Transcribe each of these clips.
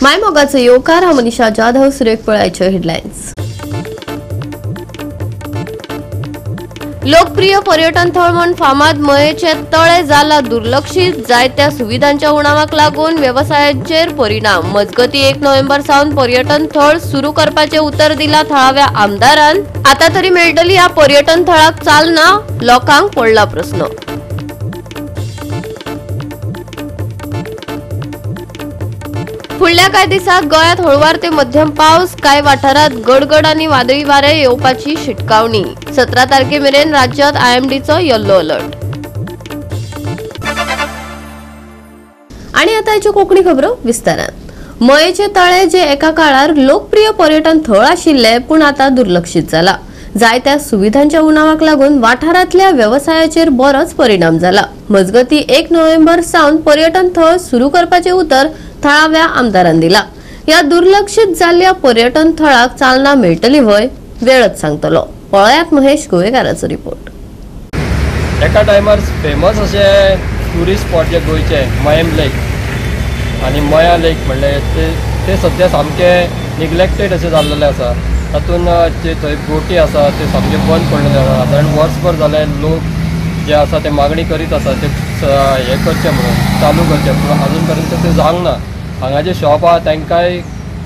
मायमोगाचे येवकार हांव मनीषा जाधव. सुरेख पळायच्यो हेडलायन्स. लोकप्रिय पर्यटन थळ म्हूण फामाद मयेचे तळे जाला दुर्लक्षित. जायत्या सुविधांच्या उणावाक लागून व्यवसायाचेर परिणाम. मजगती 1 नोव्हेंबर सावन पर्यटन थळ सुरू करपाचे उतर दिला थळाव्या आमदारान. आता तरी मेळटली ह्या पर्यटन थळाक चालना? लोकांक पडला प्रस्न. फुडल्या कांय दिसाक गोंयांत हळुवार ते मध्यम पावस. कांय वाठारांत गडगड आनी वादळी वारे येवपाची शिटकावणी. 17 तारखे मेरेन राज्यांत IMDचो येल्लो अलर्ट. आणि आता याच्यो कोंकणी खबरो विस्तारान. मयेचे तळे जे एका काळार लोकप्रिय पर्यटन थळ आशिल्ले पूण आता दुर्लक्षित जाला. जायत्या सुविधांच्या उणावाक लागून वाठारांतल्या व्यवसायाचेर बरोच परिणाम जाला. मजगती 1 नोव्हेंबर सावन पर्यटन थळ सुरू करपाचे उतर थळाव्या आमदारान दिला. या दुर्लक्षित जाल्ल्या पर्यटन थळाक चालना मेळटली वय वेळच सांगतलो. पळयात महेश गोवेकाराचो रिपोर्ट. एका टायमार फेमस असे टुरिस्ट स्पॉट जे गोयचे मयम लेक आणि मया लेक म्हणले ते सध्या सामके निग्लेक्टेड असे जाल्लेले आसा. तातून जे थंय बोटी आसा ते सामके बंद पडलेले आसा. सादारण वर्सभर जाले लोक जे आसा ते मागणी करीत आसा ते हे करचे म्हणून चालू करचे पूण अजून पर्यंत ते जावंक ना. हांगा जे शॉप आहा तांकांय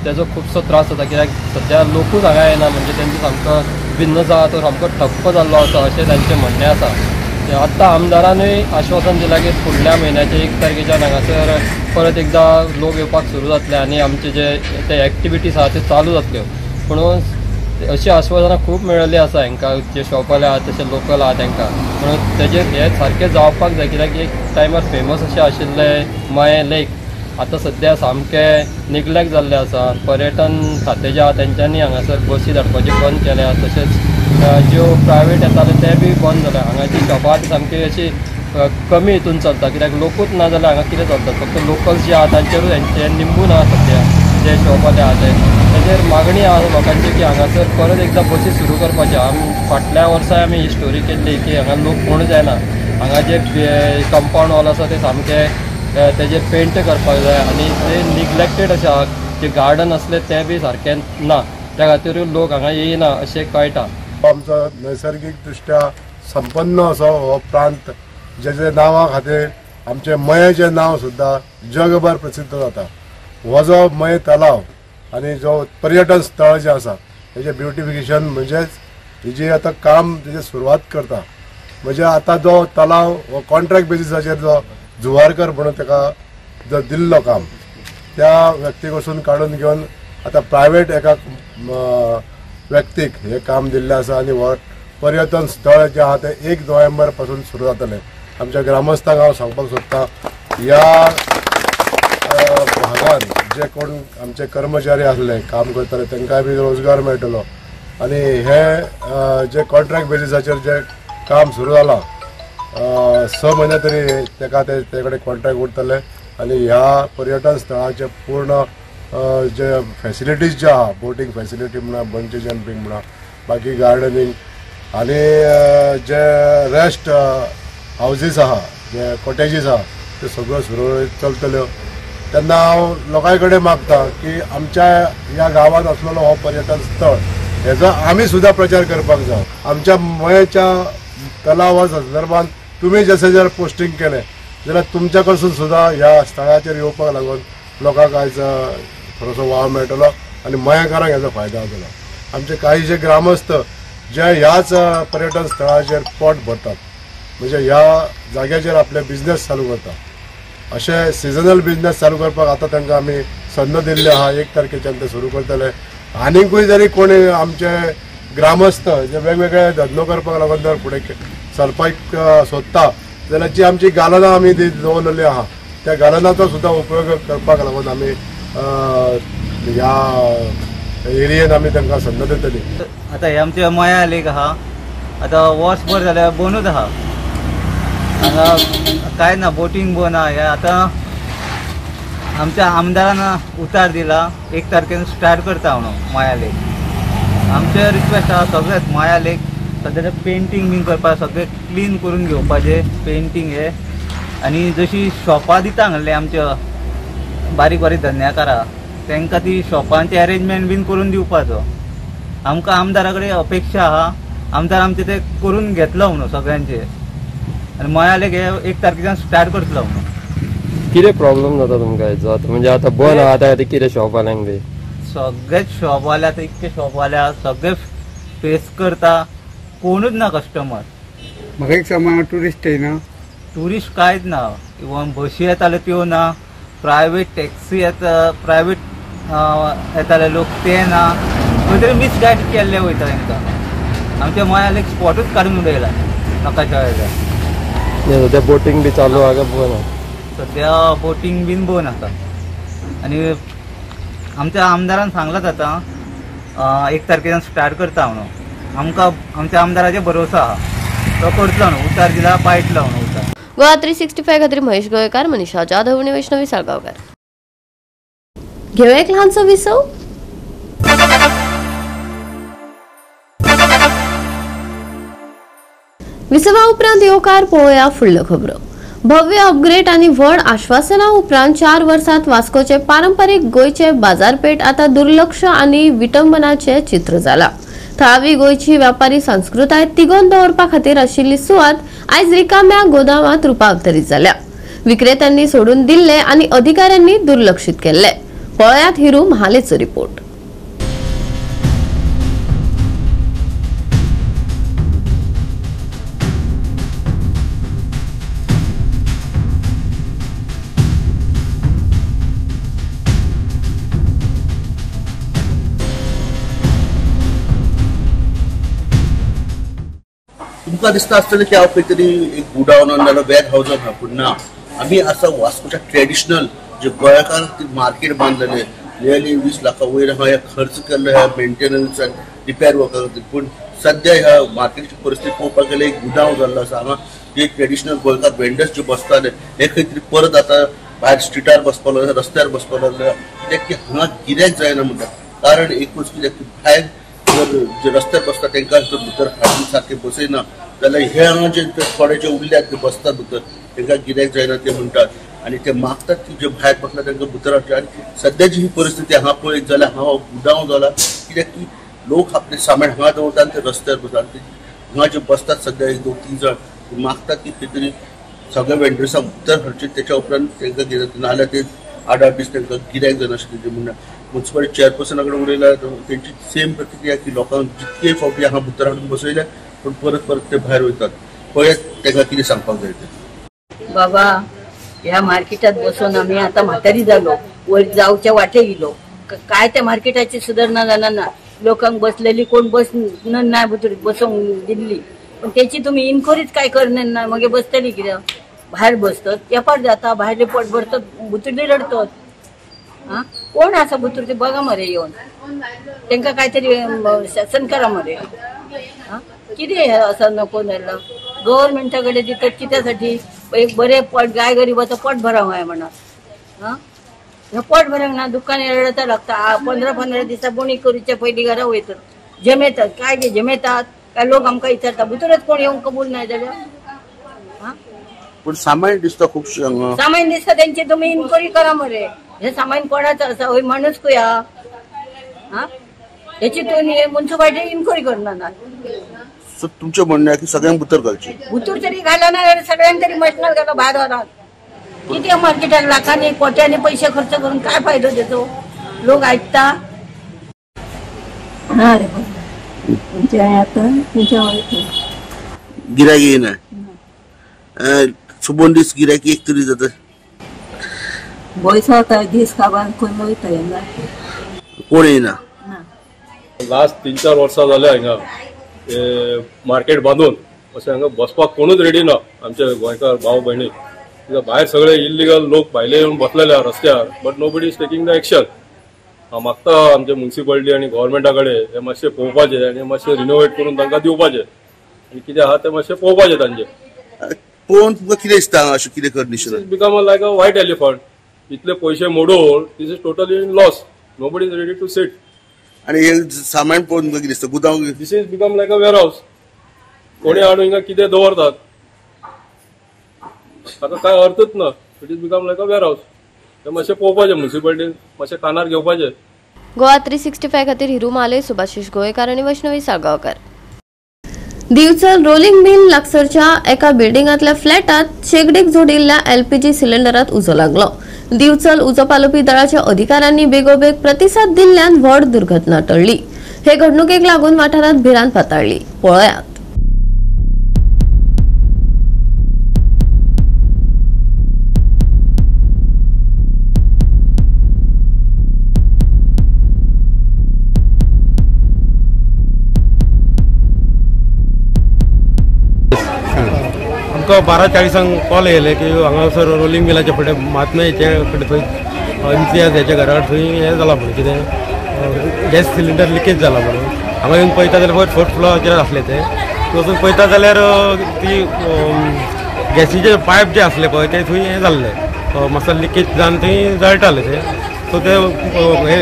तेजो खुबसो त्रास जाता कित्याक सद्या लोकूच हांगा येना म्हणजे तेंचो सामको बिझनस आहा तो सामको ठप्प जाल्लो आसा अशें तांचें म्हणणें आसा. आत्तां आमदारानूय आश्वासन दिलां की फुडल्या म्हयन्याच्या 1 तारखेच्यान हांगासर परत एकदां लोक येवपाक सुरू जातले आनी आमचे जे ते एक्टिविटीज आहा ते चालू जातल्यो. म्हणून अशी आश्वासनां खूब मेळिल्लीं आसा हांकां जे शॉपवाले आहा तशे लोकल आहा तांकां. म्हणून तेजेर हे सारकें जावपाक जाय कित्याक एक टायमार फेमस अशें आशिल्ले मये लेक आतां सद्या सामकें निग्लेक्ट जाल्ले आसा. पर्यटन खातें जे आहा तेंच्यांनी हांगासर बसी धाडपाचें बंद केल्या. तशेंच ज्यो प्रायवेट येताले ते बी बंद जाल्या. हांगाची शॉपां सामकी अशी कमी हितून चलता कित्याक लोकूच ना जाल्यार हांगा कितें चलता. फक्त लोकल्स जे आहा तांचेरूच हेंचे निंबून आहा सद्या जे शॉपवाले आहा ते. तेजेर मागणी आहा लोकांची की हांगासर परत एकदां बसी सुरू करपाच्यो. फाटल्या वर्सा आमी ही स्टोरी केल्ली की हांगा लोक कोण जायना. हांगा जे कंपाउंड वॉल आसा ते सामके तेजेर पेंट करपाक जाय आनी ते निग्लेक्टेड अशें आहा. जे गार्डन असले ते बी सारके ना त्या खातीरूय लोक हांगा येयना अशें कळटा. आमचो नैसर्गीक दृश्ट्या संपन्न असो हो प्रांत जेजे नांवा खातीर आमचे मयेचें नांव सुद्दां जगभर प्रसिद्ध जाता. हो जो मये तलाव आनी जो पर्यटन स्थळ जे आसा तेजें ब्युटिफिकेशन म्हणजेच हेजी आतां काम तेजें सुरवात करता. म्हणजे आतां जो तलाव हो कॉन्ट्रॅक्ट बेसिसाचेर जो जुवारकर म्हणून ताका जो दिल्लो काम त्या व्यक्ती कडसून काडून घेवन आतां प्रायवेट एका व्यक्तीक हे काम दिल्लें आसा आनी हो पर्यटन स्थळ जें आहा तें 1 नोव्हेंबर पासून सुरू जातलें. आमच्या ग्रामस्थांक हांव सांगपाक सोदतां ह्या भागान जे कोण आमचे कर्मचारी आसले काम करताले तांकांय बी रोजगार मेळटलो आनी हे जे कॉन्ट्रॅक्ट बेसिसाचेर जे काम सुरू जालां 6 म्हयने तरी ताका ते कडेन कॉन्ट्रॅक्ट उरतले आनी ह्या पर्यटन स्थळाचे पूर्ण जे फॅसिलिटीज जे आहा बोटींग फॅसिलिटी म्हणा बंची जंपींग म्हणा बाकी गार्डनींग आनी जे रेस्ट हावजीस आहा जे कॉटेजीस आहा ते सगळ्यो सुरळीत चलतल्यो. तेन्ना हांव लोकां कडेन मागता की आमच्या ह्या गांवांत आसलेलो हो पर्यटन स्थळ हेजो आमी सुद्दां प्रचार करपाक जाय. आमच्या मयेच्या तलावा संदर्भात तुमी जशें जर पोस्टिंग केलें जाल्यार तुमच्या कडसून सुद्दां ह्या स्थळाचेर येवपाक लागून लोकांक आयज थोडोसो वाव मेळटलो आनी मयेकारांक हेजो फायदो जातलो. आमचे काही जे ग्रामस्थ जे ह्याच पर्यटन स्थळाचेर पोट भरतात म्हणजे ह्या जाग्याचेर आपले बिझनेस चालू करता अशें सिजनल बिझनेस चालू करपाक आतां तांकां आमी संद दिल्ले आहा. 1 तारखेच्यान ते सुरू करतले. आनीकूय जरी कोणी आमचे ग्रामस्थ जे वेगवेगळे धंदो करपाक लागून जर फुडें सरपाक सोदता जाल्यार जी आमची गालनां आमी दवरलेली आहा त्या गालनाचो सुद्दां उपयोग करपाक लागून आमी ह्या एरियेन आमी तांकां संद दितली. आतां हे आमचे मया लेक आहा आतां वर्सभर जाल्यार बंदूच आहा. हांगा कांय ना बोटींग बंद आहा. हे आतां आमच्या आमदारान उतार दिला 1 तारखेन स्टार्ट करता म्हणून मया लेक. आमचे रिक्वेस्ट आहा सगळेच मया लेक सद्या पेंटींग बीन करपाक सगळें क्लीन करून घेवपाचें पेंटींग हे आनी जशी शॉपां दिता हांगले आमचे बारीक बारीक धंद्याकार आहा तांकां ती शॉपांचे अरेंजमेंट बीन करून दिवपाचो. आमकां आमदारा कडेन अपेक्षा आहा, आमदार आमचे ते करून घेतलो म्हणून सगळ्यांचे, आनी मयालेक हे 1 तारखेच्यान स्टार्ट करतलो म्हणून. कितें प्रॉब्लेम जाता तुमकां हेचो आतां? म्हणजे आतां बंद आहा आतां कितें शॉपांक बी? सगळेच शॉपवाले आतां इतके शॉपवाले सगळे फेस करता, कोणूच ना कस्टमर. म्हाका एक सांग, टुरिस्ट येना? टुरिस्ट कांयच ना. इवन बसी येताले त्यो ना, प्रायवेट टॅक्सी येता, प्रायवेट येताले लोक ते ना. खंय तरी मिसगायड केल्ले वयता तांकां. आमच्या मयालेक स्पॉटूच काडून उडयला नाकाच्या वेळार. सद्या बोटींग बी चालू आहा काय बंद आहा? सद्या बोटींग बीन बंद आसा. आनी आमच्या आमदारान सांगलां आतां 1 तारखेच्यान स्टार्ट करता म्हणून. आमकां आमच्या आमदाराचेर भरोसा आहा, तो करतलो न्हू, उतार दिला पायटलो न्हू उतार. गोवा 365 खातीर महेश गोयकार, मनीषा जाधव आणि वैष्णवी साळगांवकर. घेऊया एक ल्हानसो विसव. विसवा उपरांत येवकार पळोवया फुडल्यो खबरो. भव्य अपग्रेड आणि व्हड आश्वासना उपरांत 4 वर्सांत वास्कोचे पारंपारीक गोंयचे बाजारपेठ आता दुर्लक्ष आणि विटंबनाचे चित्र जाला. थळावी गोंयची व्यापारी संस्कृताय तिगोवन दवरपा खातीर आशिल्ली सुवात आयज रिकाम्या गोदामात रुपांतरीत जाल्या. विक्रेत्यांनी सोडून दिल्ले आणि अधिकाऱ्यांनी दुर्लक्षित केले. पळयात हिरू महालेचो रिपोर्ट. तुमकां दिसता आसतलें की हांव खंय तरी एक गुडावनान नाल्यार वेग हावजान आहा, पूण ना. आमी आसा वास्कोच्या ट्रेडिशनल जे गोंयकार मार्केट बांदलेले, नियरली 20 लाखां वयर हांव खर्च केल्लो ह्या मेंटेनन्स आनी रिपेर वर्का खातीर. पूण सद्या ह्या मार्केटची परिस्थिती पळोवपाक गेल्यार एक गुडाव जाल्लो आसा. हांगा जे ट्रेडिशनल गोंयकार वेंडर्स जे बसताले हे खंय तरी परत आतां भायर स्ट्रिटार बसपाक लागले, रस्त्यार बसपाक लागले. कित्याक की हांगा गिरायक जायना म्हणटा. कारण एकूच कित्याक की भायर जर जे रस्त्यार बसता तांकां जर भितर हाडून सारके बसयना जाल्यार हे हांगा जे थोडे जे उरल्यात ते बसतात भितर तांकां गिरायक जायना ते म्हणटात. आनी ते मागतात की जे भायर बसला तांकां भितर हाडचे. आनी सद्याची ही परिस्थिती हांगा पळयत जाल्यार हांव गुडाव जाला. कित्याक की लोक आपले सामान हांगा दवरतात आनी ते रस्त्यार बसतात. हांगा जे बसतात सद्या 1-2-3 जण मागतात की खंय तरी सगळ्या वेंडर्सांक भितर हाडचे, त्याच्या उपरांत तांकां गिरायक नाल्यार ते 8-8 दीस तांकां गिरायक जायना अशें ते म्हणटा. म्युन्सिपालिटी चेअरपर्सना कडेन उलयल्यार तेंची सेम प्रतिक्रिया की लोकांक जितके फावटी हांगा भितर हाडून बसयले पूण परत परत ते भायर वयतात. पळयात तांकां कितें सांगपाक जाय ते. बाबा, ह्या मार्केटात बसून आम्ही आता म्हातारी झालो, वर जाऊच्या वाटे गेलो. काय त्या मार्केटाची सुधारणा जाणार ना. लोकांक बसलेली कोण बस नाही बुतुरीत बसवून दिल्ली, पण त्याची तुम्ही इन्क्वायरीच काय करणार ना. मग बसतली कित्याक भायर बसतात, व्यापार जाता, भायले पोट भरतात, बुतुर्ली रडतात. हा, कोण असा बुतुर्ली बघा मरे येऊन त्यांना काहीतरी शासन करा मरे. हा, किती असं नको झालं. गव्हर्नमेंटाकडे देतात कित्यासाठी? एक बरे पोट गाय गरीबाचं पोट भरावं आहे म्हणा. हा, पोट भरांक ना दुकान रडता लागता. 15-15 दिसा बोणी करूच्या पहिली घरा वयतात, जमेतात काय गे जमेतात काय लोक आमकां विचारता भितरच कोण येऊन कबूल नाही जाल्यार. हा, पण सामान दिसता खूप सामान दिसता त्यांची तुम्ही इन्क्वायरी करा मरे. हे सामान कोणाचं असं होय माणूस कुया. हा, याची तुम्ही म्युन्सिपालिटी इन्क्वायरी करणार ना. तुमचे म्हणणं आहे की सगळ्यांक भितर घालची. भितर तरी घाला ना, सगळ्यांक तरी मशनल घाला भायर वरात. किती मार्केटात लाखांनी कोट्यांनी पैसे खर्च करून काय फायदा देतो? लोक ऐकता. गिरायक येईना. सुबोन दीस गिरायक एक तरी जाता. दीस खावान कोण वयता येना, कोण येईना. लास्ट 3-4 वर्सां जाल्या हांगा मार्केट बांदून अशें हांगा बसपाक कोणूच रेडी ना. आमचे गोंयकार भाव भयणी भायर सगळे इल्लिगल लोक भायले येवन बसलेले रस्त्यार, but nobody is taking the action. हांव मागता आमचे म्युन्सिपालिटी आनी गव्हर्मेंटा कडेन हे मातशें पळोवपाचें आनी मातशें रिनोवेट करून तांकां दिवपाचें आनी कितें आहा तें मातशें पळोवपाचें तांचें. पळोवन तुमकां कितें दिसता अशें कितें condition? Become like a white elephant. इतले पयशे मोडून this is totally in loss. Nobody is ready to sit. आणि हे सामान पळोवन तुमकां कितें दिसता? गुदांव this is become like a warehouse. कोणी हाडून हिंगा कितें दवरतात ताका काय अर्थच ना. It is become like a warehouse. ते मातशें पळोवपाचें म्युनिसिपालिटीन मातशें कानार घेवपाचें. गोवा 365 खातीर हिरू माले, सुभाशीश गोयकार आणि वैष्णवी साळगांवकर. दिवचल रोलिंग मिल लागसरच्या एका बिल्डिंगातल्या फ्लॅटात शेगडीक जोडिल्ल्या LPG सिलिंडरात उजो लागलो. दिवचल उजो पालोवपी दळाच्या अधिकाऱ्यांनी बेगोबेग प्रतिसाद दिल्ल्यान व्हड दुर्घटना टळली. हे घडणुकेक लागून वाठारांत भिरांत पातळ्ळी. पळयात. आमकां 12:40 कॉल येयले की हांगासर रोलिंग मिलाचे फुडें मातमेचे कडेन थंय इम्तियाज हेच्या घरा थंय हें जाला म्हणून कितें गॅस सिलिंडर लिकेज जाला म्हणून हांगा येवन पळयता जाल्यार फर्स्ट फ्लोराचेर आसले ते वचून पळयता जाल्यार ती गॅसीचे पायप जे आसले पळय ते थंय हें जाल्ले मातसो लिकेज जावन थंय जळटाले ते सो ते हे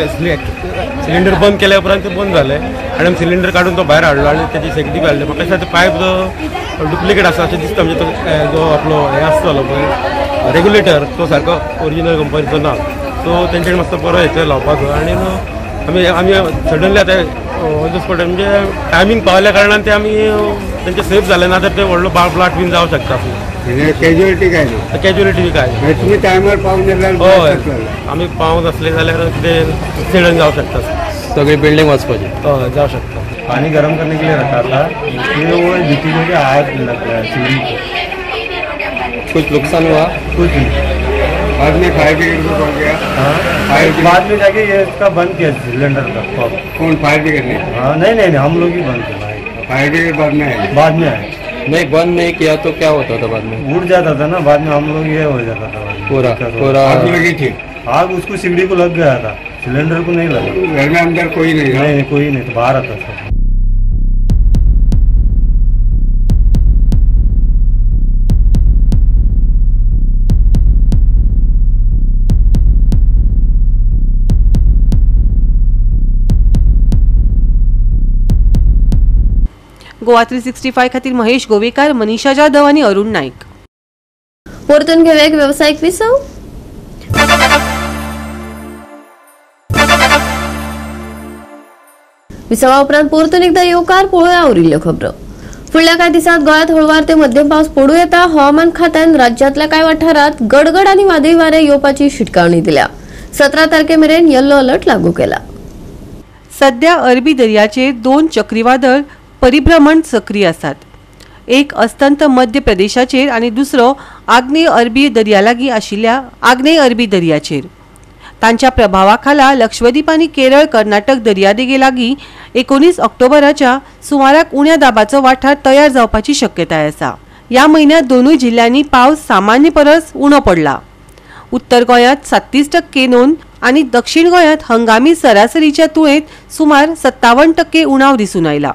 सिलिंडर बंद केल्या उपरांत ते बंद जाले आनी आमी सिलिंडर काडून तो भायर हाडलो आनी तेची सेगडी काडली. म्हाका दिसता पायप जो डुप्लिकेट आसा अशें दिसता म्हणजे तो जो आपलो हे आसतलो पळय रेग्युलेटर तो सारको ओरिजिनल कंपनीचो ना सो तेंच्यानी मातसो बरो हेचो लावपाचो आनी आमी सडनली आतां ऑन द स्पॉट म्हणजे टायमींग पावल्या कारणान ते आमी तेंचे सेफ जाले ना तर ते व्हडलो ब्लास्ट बीन जावं शकता. कॅज्युअलिटी काय नाही. कॅज्युअलिटी काय तुम्ही टायमार पावून हय आमी पावून आसले जाल्यार कितें एक्सिडंट जावं शकता. सगळी बिल्डिंग वचपाची हय जावं शकता. पानी गर्म करने के लिए रखा था फिर वो नीचे में आग लग गया सीढ़ी को. कुछ नुकसान हुआ? कुछ नहीं. बाद में फायर ब्रिगेड को कॉल किया. बाद में जाके ये इसका बंद किया सिलेंडर का. कौन फायर ब्रिगेड ने? हाँ नहीं हम लोग ही बंद किया. फायर ब्रिगेड बाद में आए? बाद में आए. नहीं बंद नहीं किया तो क्या होता था बाद में? उड़ जाता था ना बाद में हम लोग ये हो जाता था पूरा आग लगी थी. आग उसको सिगड़ी को लग गया था सिलेंडर को नहीं लगा. घर में अंदर कोई नहीं? कोई नहीं तो बाहर आता था. गोवा 365 खातीर महेश गोवेकार, मनीषा जाधव आणि अरुण नाईक. परतून घेऊया एक व्यावसायिक विसव. विसवा उपरांत परतून एकदा येवकार पळोवया उरिल्ल्यो खबरो. फुडल्या कांय दिसांत गोंयांत हळुवार ते मध्यम पावस पडू येता. हवामान खात्यान राज्यांतल्या कांय वाठारांत गडगड आनी वादळी वारे येवपाची शिटकावणी दिल्या. 17 तारखेमेरेन येल्लो अलर्ट लागू केला. सध्या अरबी दर्याचेर 2 चक्रीवादळ परिभ्रमण सक्रिय आसात. एक अस्तंत मध्य प्रदेशाचेर आणि दुसरो आग्नेय अरबी दर्यालागीं आशिल्ल्या आग्नेय अरबी दर्याचेर. तांच्या प्रभावाखाला लक्षद्वीप आणि केरळ कर्नाटक दर्यादेगे लागीं 19 ऑक्टोबराच्या सुमाराक उण्या दाबाचो वाठार तयार जावपाची शक्यताय आसा. या म्हयन्यात दोनूय जिल्ल्यांनी पावस सामान्य परस उणो पडला. उत्तर गोंयांत 37% नोंद आणि दक्षिण गोंयांत हंगामी सरासरीच्या तुळेंत सुमार 57% उणाव दिसून आयला.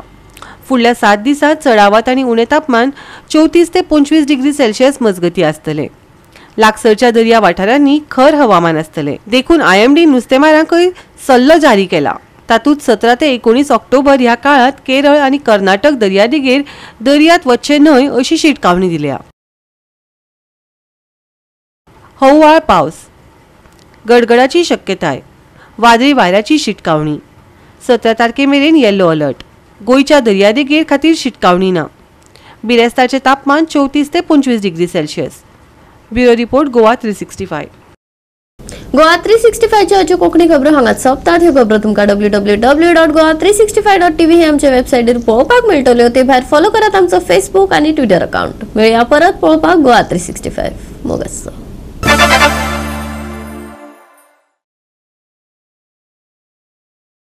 फुडल्या 7 दिसांत चडावत आणि उणे तापमान 34 ते 25 डिग्री सेल्सियस मजगती आसतले. लागसरच्या दर्या वाठारांनी खर हवामान आसतले. देखून IMD नुस्तेमारांकय सल्लो जारी केला. तातूंत 17 ते 19 ऑक्टोबर ह्या काळात केरळ आणि कर्नाटक दर्यादेगेर दर्यांत वचचे न्हय अशी शिटकावणी दिल्या. हळुवार पावस, गडगडाची शक्यताय, वादळी वाऱ्याची शिटकावणी. 17 तारखेमेरेन येल्लो अलर्ट. गोंयच्या दर्यादेगेर खातीर शिटकावणी ना. बिरेस्तारचे तापमान 34 ते 25 degree Celsius. Bureau report Goa 365. Goa 365 ची अच्यो कोंकणी खबरो हांगाच सोंपतात. ह्यो खबरो तुमकां www.goa365.tv हे आमचे वेबसायटीर पळोवपाक मेळटल्यो. ते भायर फॉलो करात आमचो फेसबूक आनी ट्विटर अकाउंट. मेळया परत पळोवपाक गोवा 365. मोग आसचो.